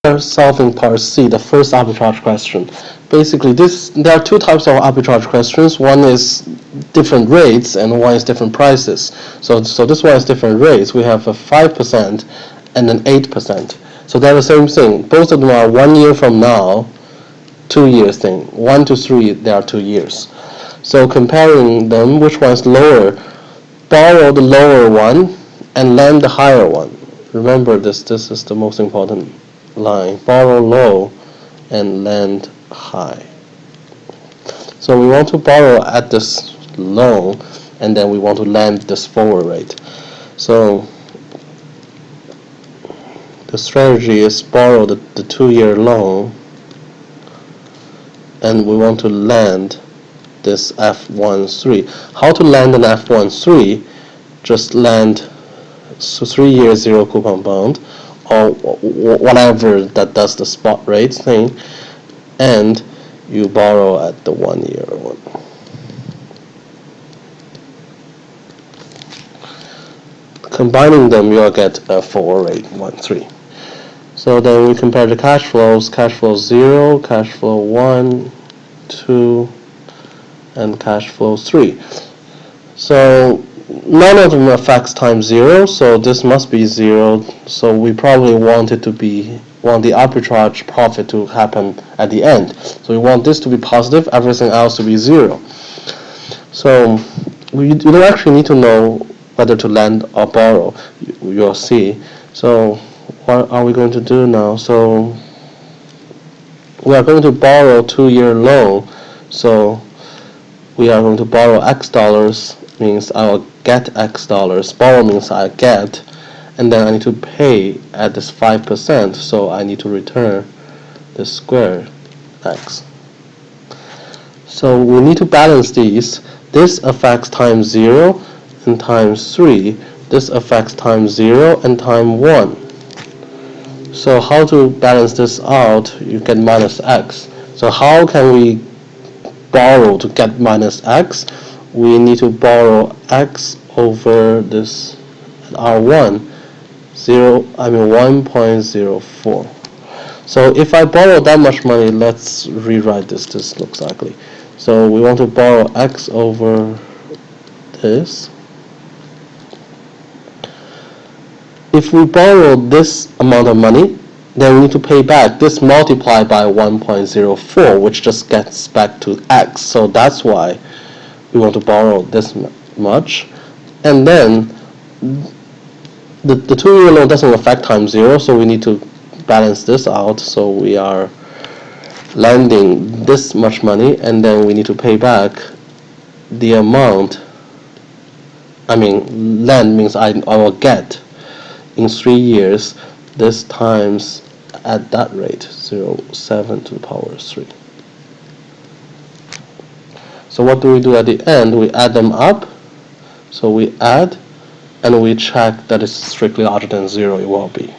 are solving part C, the first arbitrage question. Basically, there are two types of arbitrage questions. One is different rates, and one is different prices. So this one is different rates. We have a 5% and an 8%. So they're the same thing. Both of them are 1 year from now, 2 years thing. 1 to 3, they are 2 years. So comparing them, which one is lower? Borrow the lower one and lend the higher one. Remember this is the most important line. Borrow low and lend high. So we want to borrow at this low, and then we want to lend this forward rate. So the strategy is borrow the 2-year loan, and we want to lend this F13. How to lend an F13? Just lend 3 year 0 coupon bond, or whatever that does the spot rate thing, and you borrow at the 1 year one. Combining them, you'll get a forward rate 1.3. So then we compare the cash flows. Cash flow 0, cash flow 1, 2, and cash flow 3. So none of them affects time 0, so this must be 0. So we probably want the arbitrage profit to happen at the end. So we want this to be positive, everything else to be 0. So you don't actually need to know whether to lend or borrow. You'll see. So what are we going to do now? So we are going to borrow 2-year loan. So we are going to borrow X dollars, means I will get X dollars. Borrow means I get, and then I need to pay at this 5%, so I need to return the squared X. So we need to balance these. This affects time 0 and times 3. This affects time 0 and time 1. So how to balance this out? You get minus X. So how can we borrow to get minus X? We need to borrow X over this R1, 1.04. So if I borrow that much money, let's rewrite this. This looks ugly. So we want to borrow X over this. If we borrow this amount of money, then we need to pay back this multiplied by 1.04, which just gets back to X. So that's why we want to borrow this much. And then the 2-year loan doesn't affect time 0, so we need to balance this out. So we are lending this much money, and then we need to pay back the amount. Lend means I will get in 3 years this times at that rate, 0.7 to the power 3. So what do we do at the end? We add them up. So we add, and we check that it's strictly larger than 0. It will be.